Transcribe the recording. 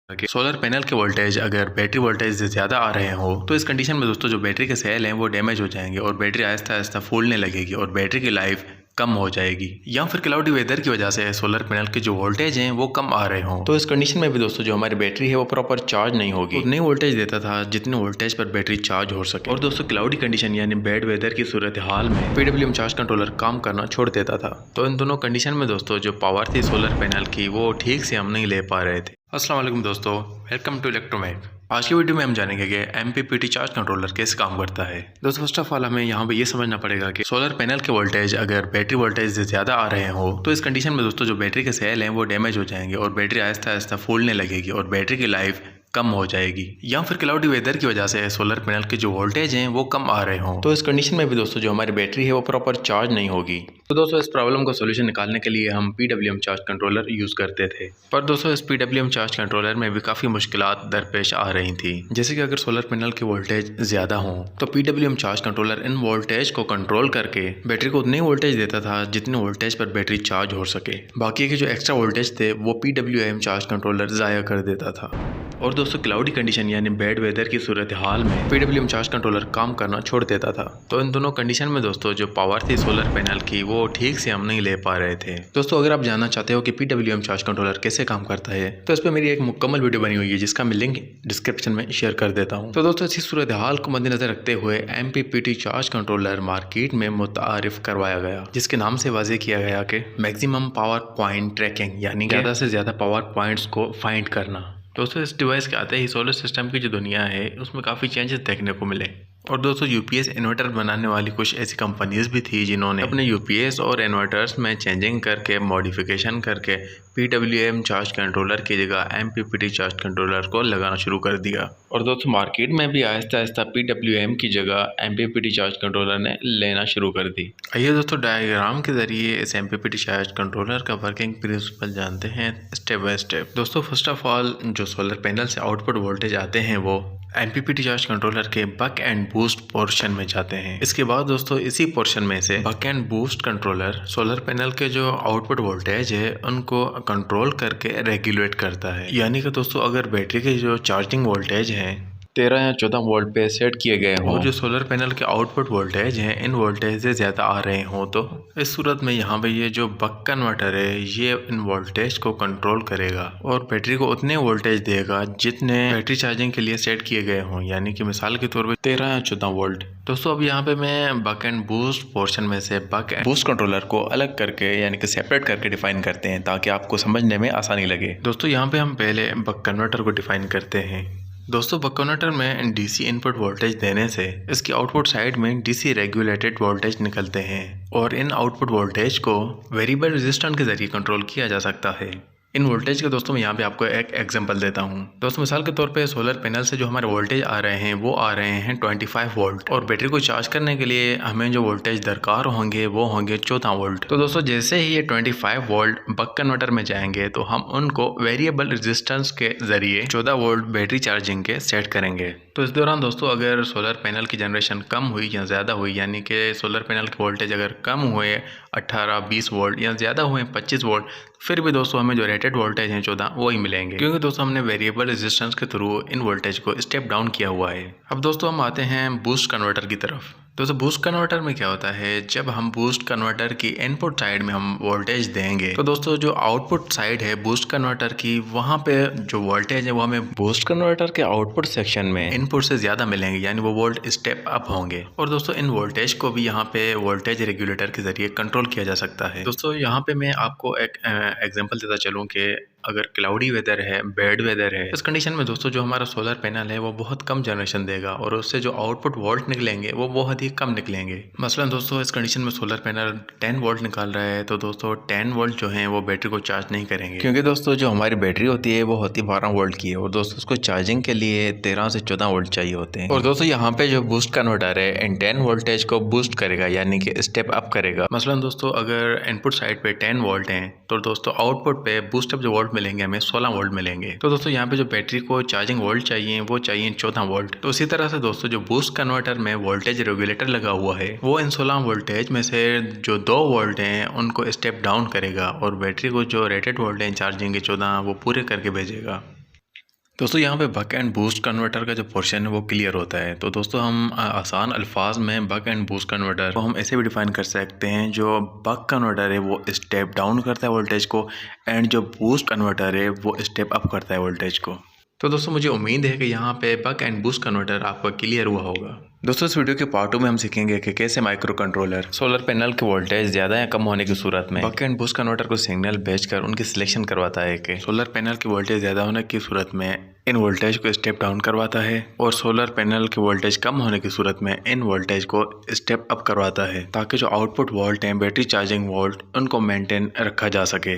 कि solar panel के voltage अगर बैटरी वोल्टेज से ज़्यादा आ रहे हो तो इस कंडीशन में दोस्तों जो बैटरी के सेल हैं वो डैमेज हो जाएंगे और बैटरी आहिस्ता आहिस्ता फूलने लगेगी और बैटरी की लाइफ कम हो जाएगी। या फिर क्लाउडी वेदर की वजह से सोलर पैनल के जो वोल्टेज हैं वो कम आ रहे हों तो इस कंडीशन में भी दोस्तों जो हमारी बैटरी है वो प्रॉपर चार्ज नहीं होगी। उतनी वोल्टेज देता था जितने वोल्टेज पर बैटरी चार्ज हो सके। और दोस्तों क्लाउडी कंडीशन यानी बैड वेदर की सूरत हाल में PWM चार्ज कंट्रोलर काम करना छोड़ देता था। तो इन दोनों कंडीशन में दोस्तों जो पावर थी सोलर पैनल की वो ठीक से हम नहीं ले पा रहे थे। अस्सलाम वालेकुम दोस्तों, वेलकम टू इलेक्ट्रोमैग। आज की वीडियो में हम जानेंगे कि MPPT चार्ज कंट्रोलर कैसे काम करता है। दोस्तों फर्स्ट ऑफ ऑल हमें यहाँ पे ये समझना पड़ेगा कि सोलर पैनल के वोल्टेज अगर बैटरी वोल्टेज से ज़्यादा आ रहे हो तो इस कंडीशन में दोस्तों जो बैटरी के सेल हैं वो डैमेज हो जाएंगे और बैटरी आहिस्ता आहिस्ता फूलने लगेगी और बैटरी की लाइफ कम हो जाएगी। या फिर क्लाउडी वेदर की वजह से सोलर पैनल के जो वोल्टेज हैं वो कम आ रहे हों तो इस कंडीशन में भी दोस्तों जो हमारी बैटरी है वो प्रॉपर चार्ज नहीं होगी। तो दोस्तों इस प्रॉब्लम को सोल्यूशन निकालने के लिए हम PWM चार्ज कंट्रोलर यूज़ करते थे, पर दोस्तों इस PWM चार्ज कंट्रोलर में भी काफ़ी मुश्किलात दरपेश आ रही थी। जैसे कि अगर सोलर पैनल के वोल्टेज ज़्यादा हों तो PWM चार्ज कंट्रोलर इन वोल्टेज को कंट्रोल करके बैटरी को उतनी वोल्टेज देता था जितने वोल्टेज पर बैटरी चार्ज हो सके। बाकी के जो एक्स्ट्रा वोल्टेज थे वो PWM चार्ज कंट्रोलर ज़ाया कर देता था। और दोस्तों क्लाउडी कंडीशन यानी बैड वेदर की सूरत हाल में PWM चार्ज कंट्रोलर काम करना छोड़ देता था। तो इन दोनों कंडीशन में दोस्तों जो पावर थी सोलर पैनल की वो ठीक से हम नहीं ले पा रहे थे। दोस्तों अगर आप जानना चाहते हो कि PWM चार्ज कंट्रोलर कैसे काम करता है तो इस पर मेरी एक मुकम्मल वीडियो बनी हुई है जिसका मैं लिंक डिस्क्रिप्शन में शेयर कर देता हूँ। तो दोस्तों इसी सूरत हाल को मद्देनजर रखते हुए MPPT चार्ज कंट्रोलर मार्केट में मुतारिफ करवाया गया, जिसके नाम से वाजे किया गया कि मैक्सिमम पावर पॉइंट ट्रैकिंग, यानी ज़्यादा से ज़्यादा पावर पॉइंट्स को फाइंड करना। दोस्तों इस डिवाइस के आते ही सोलर सिस्टम की जो दुनिया है उसमें काफ़ी चेंजेस देखने को मिले। और दोस्तों UPS इन्वर्टर बनाने वाली कुछ ऐसी कंपनीज भी थी जिन्होंने अपने UPS और इन्वर्टर्स में चेंजिंग करके मॉडिफिकेशन करके PWM चार्ज कंट्रोलर की जगह MPPT चार्ज कंट्रोलर को लगाना शुरू कर दिया। और दोस्तों मार्केट में भी आहिस्ता आहिस्ता PWM की जगह MPPT चार्ज कंट्रोलर ने लेना शुरू कर दी। आइए दोस्तों डायग्राम के जरिए इस MPPT चार्ज कंट्रोलर का वर्किंग प्रिंसिपल जानते हैं स्टेप बाय स्टेप। दोस्तों फर्स्ट ऑफ ऑल जो सोलर पैनल से आउटपुट वोल्टेज आते हैं वो MPPT चार्ज कंट्रोलर के बक एंड बूस्ट पोर्शन में जाते हैं। इसके बाद दोस्तों इसी पोर्शन में से buck and boost controller solar panel के जो आउटपुट वोल्टेज है उनको कंट्रोल करके रेगुलेट करता है। यानी कि दोस्तों अगर बैटरी के जो चार्जिंग वोल्टेज है 13 या 14 वोल्ट पे सेट किए गए हों और जो सोलर पैनल के आउटपुट वोल्टेज हैं इन वोल्टेज से ज़्यादा आ रहे हों तो इस सूरत में यहाँ पे ये जो बक कन्वर्टर है ये इन वोल्टेज को कंट्रोल करेगा और बैटरी को उतने वोल्टेज देगा जितने बैटरी चार्जिंग के लिए सेट किए गए हों, यानी कि मिसाल के तौर पर 13 या 14 वोल्ट। दोस्तों अब यहाँ पे मैं बक एंड बूस्ट पोर्शन में से बक एंड बूस्ट कंट्रोलर को अलग करके यानी कि सेपरेट करके डिफाइन करते हैं ताकि आपको समझने में आसानी लगे। दोस्तों यहाँ पे हम पहले बक कन्वर्टर को डिफाइन करते हैं। दोस्तों बक कन्वर्टर में DC इनपुट वोल्टेज देने से इसकी आउटपुट साइड में DC रेगुलेटेड वोल्टेज निकलते हैं और इन आउटपुट वोल्टेज को वेरिएबल रेजिस्टेंस के जरिए कंट्रोल किया जा सकता है। इन वोल्टेज के दोस्तों मैं यहाँ पे आपको एक एग्जांपल देता हूँ। दोस्तों मिसाल के तौर पे सोलर पैनल से जो हमारे वोल्टेज आ रहे हैं वो आ रहे हैं 25 वोल्ट और बैटरी को चार्ज करने के लिए हमें जो वोल्टेज दरकार होंगे वो होंगे 14 वोल्ट। तो दोस्तों जैसे ही ये 25 वोल्ट बक कन्वर्टर में जाएंगे तो हम उनको वेरिएबल रेजिस्टेंस के जरिए 14 वोल्ट बैटरी चार्जिंग के सेट करेंगे। तो इस दौरान दोस्तों अगर सोलर पैनल की जनरेशन कम हुई या ज़्यादा हुई, यानी कि सोलर पैनल के वोल्टेज अगर कम हुए 18-20 वोल्ट या ज़्यादा हुए 25 वोल्ट, फिर भी दोस्तों हमें जो रेटेड वोल्टेज हैं 14 वो ही मिलेंगे, क्योंकि दोस्तों हमने वेरिएबल रेजिस्टेंस के थ्रू इन वोल्टेज को स्टेप डाउन किया हुआ है। अब दोस्तों हम आते हैं बूस्ट कन्वर्टर की तरफ। दोस्तों बूस्ट कन्वर्टर में क्या होता है, जब हम बूस्ट कन्वर्टर की इनपुट साइड में हम वोल्टेज देंगे तो दोस्तों जो आउटपुट साइड है बूस्ट कन्वर्टर की वहाँ पे जो वोल्टेज है वो हमें बूस्ट कन्वर्टर के आउटपुट सेक्शन में इनपुट से ज़्यादा मिलेंगे, यानी वो वोल्ट स्टेप अप होंगे। और दोस्तों इन वोल्टेज को भी यहाँ पे वोल्टेज रेगुलेटर के जरिए कंट्रोल किया जा सकता है। दोस्तों यहाँ पे मैं आपको एक एग्जाम्पल देता चलूँ कि अगर क्लाउडी वेदर है, बैड वेदर है, इस कंडीशन में दोस्तों जो हमारा सोलर पैनल है वो बहुत कम जनरेशन देगा और उससे जो आउटपुट वोल्ट निकलेंगे वो बहुत ही कम निकलेंगे। मसलन दोस्तों इस कंडीशन में सोलर पैनल 10 वोल्ट निकाल रहा है तो दोस्तों 10 वोल्ट जो है वो बैटरी को चार्ज नहीं करेंगे, क्योंकि दोस्तों जो हमारी बैटरी होती है वो होती है 12 वोल्ट की है और दोस्तों उसको चार्जिंग के लिए 13 से 14 वोल्ट चाहिए होते हैं। और दोस्तों यहाँ पे जो बूस्ट कन्वर्टर है इन 10 वोल्टेज को बूस्ट करेगा, यानी कि स्टेप अप करेगा। मसलन दोस्तों अगर इनपुट साइड पे 10 वोल्ट हैं तो दोस्तों आउटपुट पे बूस्ट अप जो वोल्ट मिलेंगे हमें 16 वोल्ट मिलेंगे। तो दोस्तों यहाँ पे जो बैटरी को चार्जिंग वोल्ट चाहिए वो चाहिए 14 वोल्ट। तो इसी तरह से दोस्तों जो बूस्ट कन्वर्टर में वोल्टेज रेगुलेटर लगा हुआ है वो इन 16 वोल्टेज में से जो 2 वोल्ट हैं उनको स्टेप डाउन करेगा और बैटरी को जो रेटेड वोल्टेज चार्जिंग के 14 वो पूरे करके भेजेगा। दोस्तों यहाँ पे बक एंड बूस्ट कन्वर्टर का जो पोर्शन है वो क्लियर होता है। तो दोस्तों हम आसान अल्फाज में बक एंड बूस्ट कन्वर्टर को हम ऐसे भी डिफाइन कर सकते हैं, जो बक कन्वर्टर है वो स्टेप डाउन करता है वोल्टेज को, एंड जो बूस्ट कन्वर्टर है वो स्टेप अप करता है वोल्टेज को। तो दोस्तों मुझे उम्मीद है कि यहाँ पे बक एंड बूस्ट कन्वर्टर आपका क्लियर हुआ होगा। दोस्तों इस वीडियो के पार्ट 2 में हम सीखेंगे कि कैसे माइक्रो कंट्रोलर सोलर पैनल के वोल्टेज ज़्यादा या कम होने की सूरत में बक एंड बूस्ट कन्वर्टर को सिग्नल भेजकर उनकी सिलेक्शन करवाता है कि सोलर पैनल के वोल्टेज ज़्यादा होने की सूरत में इन वोल्टेज को स्टेप डाउन करवाता है, और सोलर पैनल के वोल्टेज कम होने की सूरत में इन वोल्टेज को स्टेप अप करवाता है, ताकि जो आउटपुट वोल्ट हैं बैटरी चार्जिंग वोल्ट उनको मेंटेन रखा जा सके।